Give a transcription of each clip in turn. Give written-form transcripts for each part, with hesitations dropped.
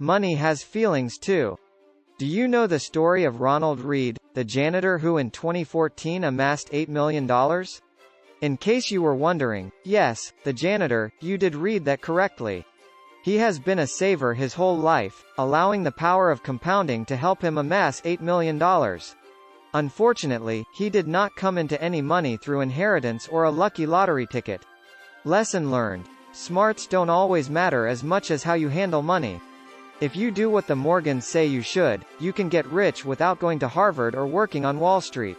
money has feelings too. Do you know the story of Ronald Reed, the janitor who in 2014 amassed $8 million? In case you were wondering, yes, the janitor, you did read that correctly. He has been a saver his whole life, allowing the power of compounding to help him amass $8 million. Unfortunately, he did not come into any money through inheritance or a lucky lottery ticket. Lesson learned. Smarts don't always matter as much as how you handle money. If you do what the Morgans say you should, you can get rich without going to Harvard or working on Wall Street.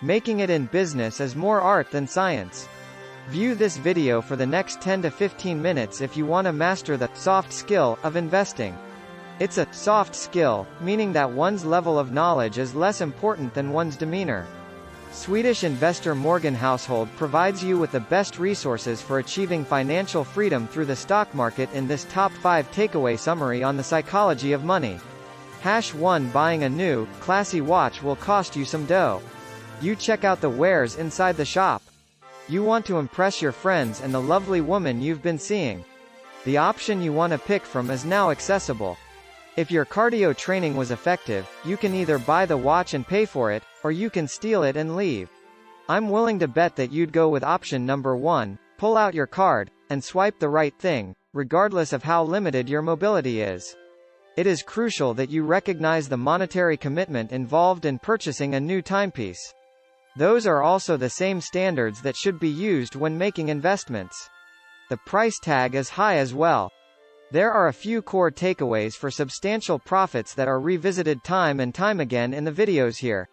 Making it in business is more art than science. View this video for the next 10 to 15 minutes if you want to master the soft skill of investing. It's a soft skill, meaning that one's level of knowledge is less important than one's demeanor. Swedish investor Morgen Household provides you with the best resources for achieving financial freedom through the stock market in this top 5 takeaway summary on the psychology of money. #1 Buying a new, classy watch will cost you some dough. You check out the wares inside the shop. You want to impress your friends and the lovely woman you've been seeing. The option you want to pick from is now accessible. If your cardio training was effective, you can either buy the watch and pay for it, or you can steal it and leave. I'm willing to bet that you'd go with option number 1, pull out your card, and swipe the right thing, regardless of how limited your mobility is. It is crucial that you recognize the monetary commitment involved in purchasing a new timepiece. Those are also the same standards that should be used when making investments. The price tag is high as well. There are a few core takeaways for substantial profits that are revisited time and time again in the videos here.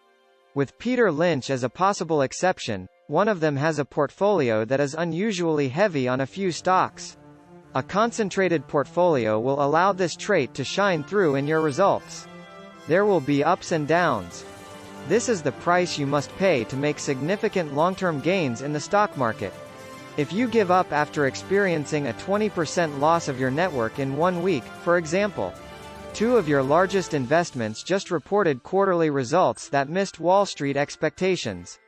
With Peter Lynch as a possible exception, one of them has a portfolio that is unusually heavy on a few stocks. A concentrated portfolio will allow this trait to shine through in your results. There will be ups and downs. This is the price you must pay to make significant long-term gains in the stock market. If you give up after experiencing a 20% loss of your network in 1 week, for example, 2 of your largest investments just reported quarterly results that missed Wall Street expectations.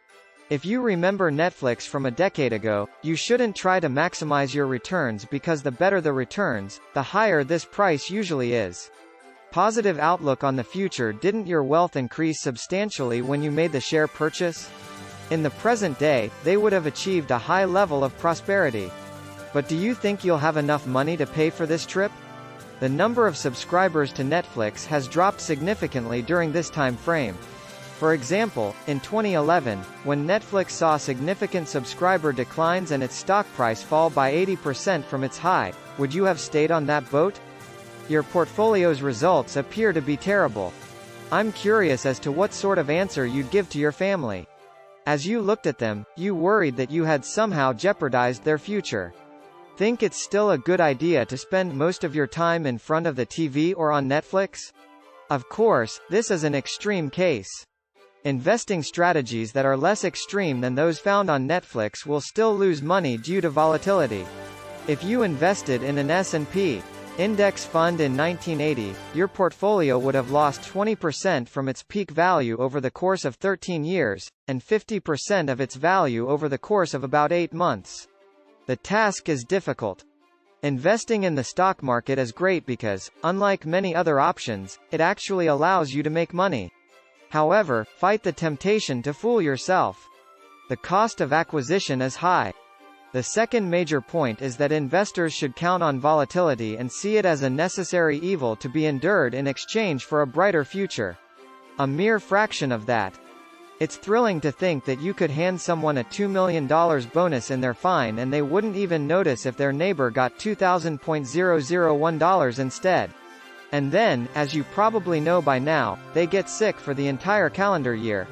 If you remember Netflix from a decade ago, you shouldn't try to maximize your returns because the better the returns, the higher this price usually is. Positive outlook on the future. Didn't your wealth increase substantially when you made the share purchase? In the present day, they would have achieved a high level of prosperity. But do you think you'll have enough money to pay for this trip? The number of subscribers to Netflix has dropped significantly during this time frame. For example, in 2011, when Netflix saw significant subscriber declines and its stock price fall by 80% from its high, would you have stayed on that boat? Your portfolio's results appear to be terrible. I'm curious as to what sort of answer you'd give to your family. As you looked at them, you worried that you had somehow jeopardized their future. Think it's still a good idea to spend most of your time in front of the TV or on Netflix? Of course, this is an extreme case. Investing strategies that are less extreme than those found on Netflix will still lose money due to volatility. If you invested in an S&P index fund in 1980, your portfolio would have lost 20% from its peak value over the course of 13 years, and 50% of its value over the course of about 8 months. The task is difficult. Investing in the stock market is great because, unlike many other options, it actually allows you to make money. However, fight the temptation to fool yourself. The cost of acquisition is high. The second major point is that investors should count on volatility and see it as a necessary evil to be endured in exchange for a brighter future. A mere fraction of that. It's thrilling to think that you could hand someone a $2 million bonus in their fine and they wouldn't even notice if their neighbor got $2,000.001 instead. And then, as you probably know by now, they get sick for the entire calendar year.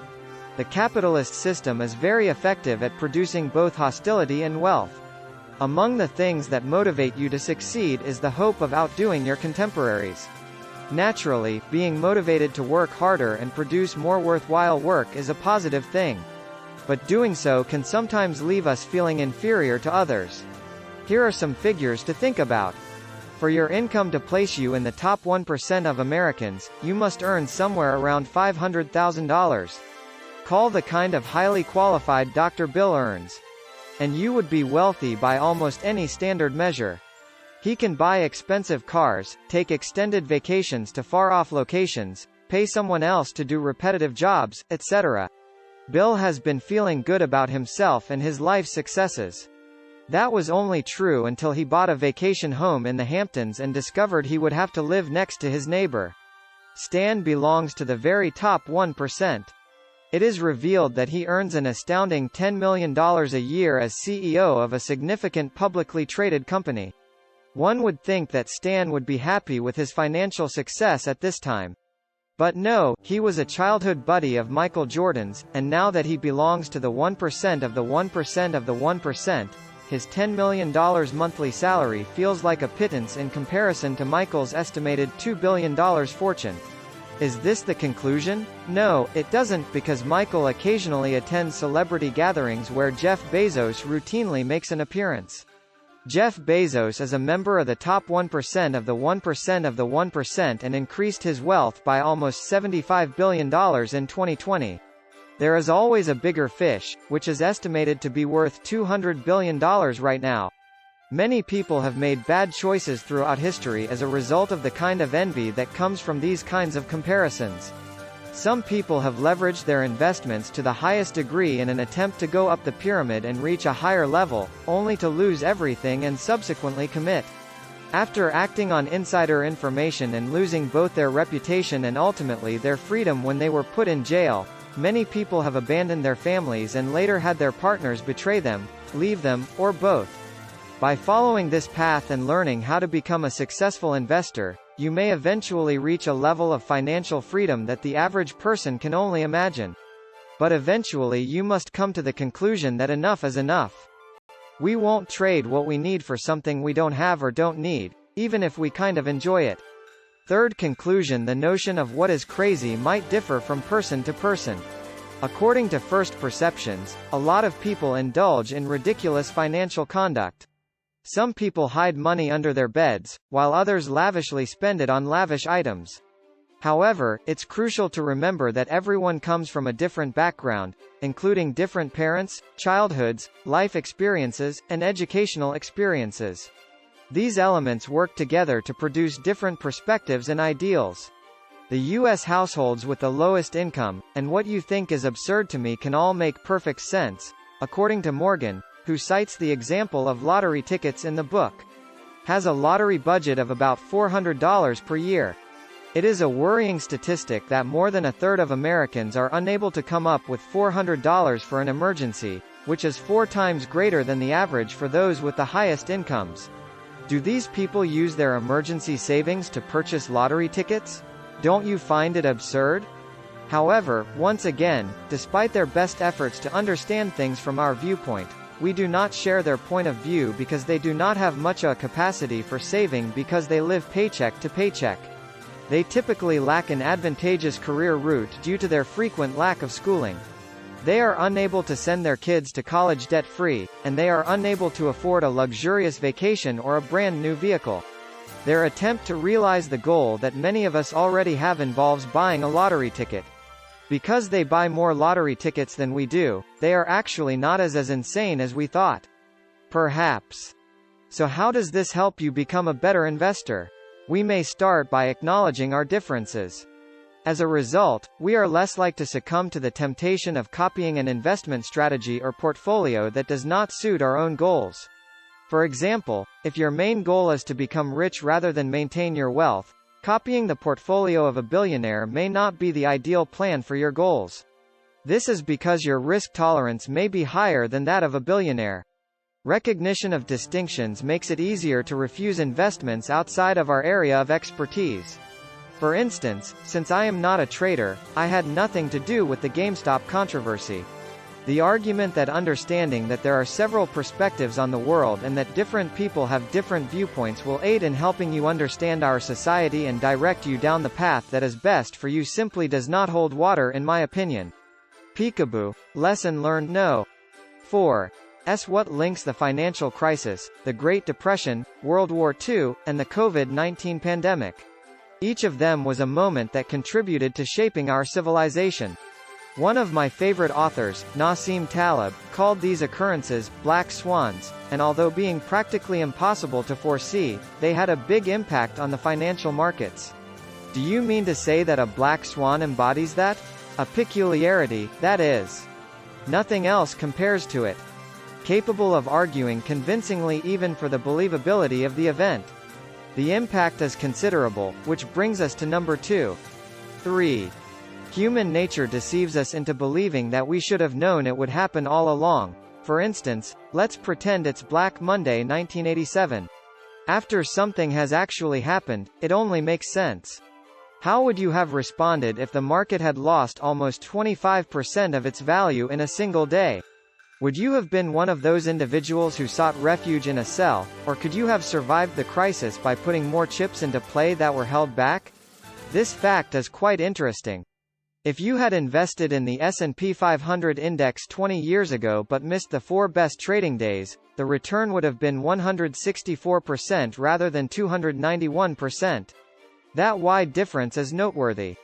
The capitalist system is very effective at producing both hostility and wealth. Among the things that motivate you to succeed is the hope of outdoing your contemporaries. Naturally, being motivated to work harder and produce more worthwhile work is a positive thing. But doing so can sometimes leave us feeling inferior to others. Here are some figures to think about. For your income to place you in the top 1% of Americans, you must earn somewhere around $500,000. Call the kind of highly qualified Dr. Bill earns. And you would be wealthy by almost any standard measure. He can buy expensive cars, take extended vacations to far-off locations, pay someone else to do repetitive jobs, etc. Bill has been feeling good about himself and his life successes. That was only true until he bought a vacation home in the Hamptons and discovered he would have to live next to his neighbor. Stan belongs to the very top 1%. It is revealed that he earns an astounding $10 million a year as CEO of a significant publicly traded company. One would think that Stan would be happy with his financial success at this time. But no, he was a childhood buddy of Michael Jordan's, and now that he belongs to the 1% of the 1% of the 1%, his $10 million monthly salary feels like a pittance in comparison to Michael's estimated $2 billion fortune. Is this the conclusion? No, it doesn't, because Michael occasionally attends celebrity gatherings where Jeff Bezos routinely makes an appearance. Jeff Bezos is a member of the top 1% of the 1% of the 1% and increased his wealth by almost $75 billion in 2020. There is always a bigger fish, which is estimated to be worth $200 billion right now. Many people have made bad choices throughout history as a result of the kind of envy that comes from these kinds of comparisons. Some people have leveraged their investments to the highest degree in an attempt to go up the pyramid and reach a higher level, only to lose everything and subsequently commit. After acting on insider information and losing both their reputation and ultimately their freedom when they were put in jail, many people have abandoned their families and later had their partners betray them, leave them, or both. By following this path and learning how to become a successful investor, you may eventually reach a level of financial freedom that the average person can only imagine. But eventually you must come to the conclusion that enough is enough. We won't trade what we need for something we don't have or don't need, even if we kind of enjoy it. Third conclusion: the notion of what is crazy might differ from person to person. According to first perceptions, a lot of people indulge in ridiculous financial conduct. Some people hide money under their beds, while others lavishly spend it on lavish items. However, it's crucial to remember that everyone comes from a different background, including different parents, childhoods, life experiences, and educational experiences. These elements work together to produce different perspectives and ideals. The U.S. households with the lowest income, and what you think is absurd to me, can all make perfect sense, according to Morgan, who cites the example of lottery tickets in the book. Has a lottery budget of about $400 per year. It is a worrying statistic that more than a third of Americans are unable to come up with $400 for an emergency, which is 4 times greater than the average for those with the highest incomes. Do these people use their emergency savings to purchase lottery tickets? Don't you find it absurd? However, once again, despite their best efforts to understand things from our viewpoint, we do not share their point of view because they do not have much a capacity for saving because they live paycheck to paycheck. They typically lack an advantageous career route due to their frequent lack of schooling. They are unable to send their kids to college debt-free, and they are unable to afford a luxurious vacation or a brand new vehicle. Their attempt to realize the goal that many of us already have involves buying a lottery ticket. Because they buy more lottery tickets than we do, they are actually not as insane as we thought. Perhaps. So how does this help you become a better investor? We may start by acknowledging our differences. As a result, we are less likely to succumb to the temptation of copying an investment strategy or portfolio that does not suit our own goals. For example, if your main goal is to become rich rather than maintain your wealth, copying the portfolio of a billionaire may not be the ideal plan for your goals. This is because your risk tolerance may be higher than that of a billionaire. Recognition of distinctions makes it easier to refuse investments outside of our area of expertise. For instance, since I am not a trader, I had nothing to do with the GameStop controversy. The argument that understanding that there are several perspectives on the world and that different people have different viewpoints will aid in helping you understand our society and direct you down the path that is best for you simply does not hold water in my opinion. Peekaboo. Lesson learned: no. 4. What links the financial crisis, the Great Depression, World War II, and the COVID-19 pandemic? Each of them was a moment that contributed to shaping our civilization. One of my favorite authors, Nassim Taleb, called these occurrences black swans, and although being practically impossible to foresee, they had a big impact on the financial markets. Do you mean to say that a black swan embodies that? A peculiarity, that is. Nothing else compares to it. Capable of arguing convincingly even for the believability of the event. The impact is considerable, which brings us to number 2. 3. Human nature deceives us into believing that we should have known it would happen all along. For instance, let's pretend it's Black Monday 1987. After something has actually happened, it only makes sense. How would you have responded if the market had lost almost 25% of its value in a single day? Would you have been one of those individuals who sought refuge in a cell, or could you have survived the crisis by putting more chips into play that were held back? This fact is quite interesting. If you had invested in the S&P 500 index 20 years ago but missed the 4 best trading days, the return would have been 164% rather than 291%. That wide difference is noteworthy.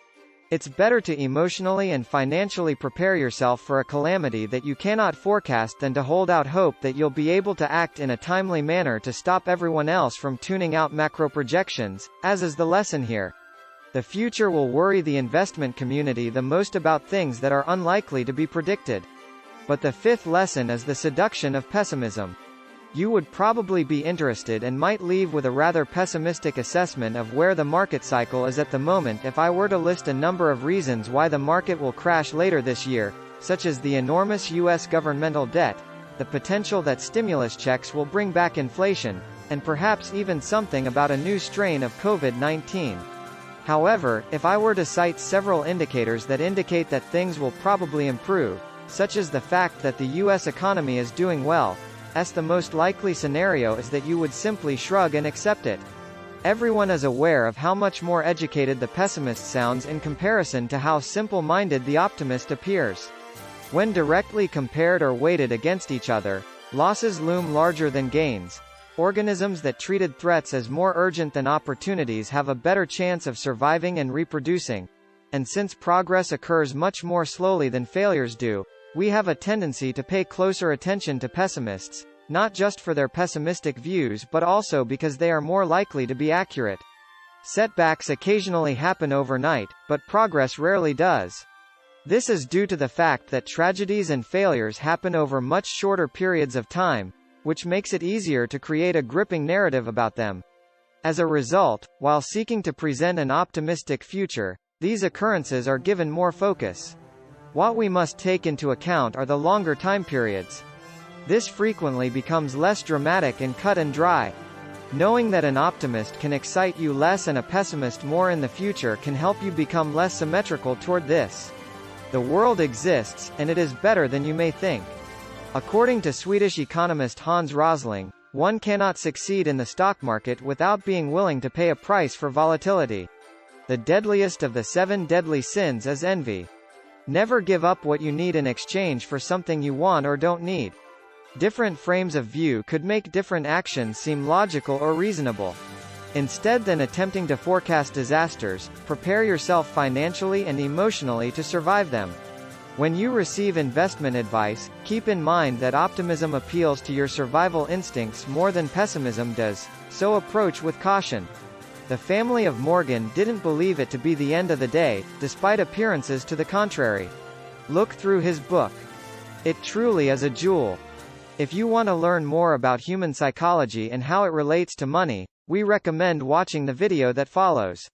It's better to emotionally and financially prepare yourself for a calamity that you cannot forecast than to hold out hope that you'll be able to act in a timely manner to stop everyone else from tuning out macro projections, as is the lesson here. The future will worry the investment community the most about things that are unlikely to be predicted. But the 5th lesson is the seduction of pessimism. You would probably be interested and might leave with a rather pessimistic assessment of where the market cycle is at the moment if I were to list a number of reasons why the market will crash later this year, such as the enormous U.S. governmental debt, the potential that stimulus checks will bring back inflation, and perhaps even something about a new strain of COVID-19. However, if I were to cite several indicators that indicate that things will probably improve, such as the fact that the U.S. economy is doing well, the most likely scenario is that you would simply shrug and accept it. Everyone is aware of how much more educated the pessimist sounds in comparison to how simple-minded the optimist appears. When directly compared or weighted against each other, losses loom larger than gains. Organisms that treated threats as more urgent than opportunities have a better chance of surviving and reproducing. And since progress occurs much more slowly than failures do, we have a tendency to pay closer attention to pessimists, not just for their pessimistic views but also because they are more likely to be accurate. Setbacks occasionally happen overnight, but progress rarely does. This is due to the fact that tragedies and failures happen over much shorter periods of time, which makes it easier to create a gripping narrative about them. As a result, while seeking to present an optimistic future, these occurrences are given more focus. What we must take into account are the longer time periods. This frequently becomes less dramatic and cut and dry. Knowing that an optimist can excite you less and a pessimist more in the future can help you become less symmetrical toward this. The world exists, and it is better than you may think. According to Swedish economist Hans Rosling, one cannot succeed in the stock market without being willing to pay a price for volatility. The deadliest of the 7 deadly sins is envy. Never give up what you need in exchange for something you want or don't need. Different frames of view could make different actions seem logical or reasonable. Instead than attempting to forecast disasters, prepare yourself financially and emotionally to survive them. When you receive investment advice, keep in mind that optimism appeals to your survival instincts more than pessimism does, so approach with caution. The family of Morgen didn't believe it to be the end of the day, despite appearances to the contrary. Look through his book. It truly is a jewel. If you want to learn more about human psychology and how it relates to money, we recommend watching the video that follows.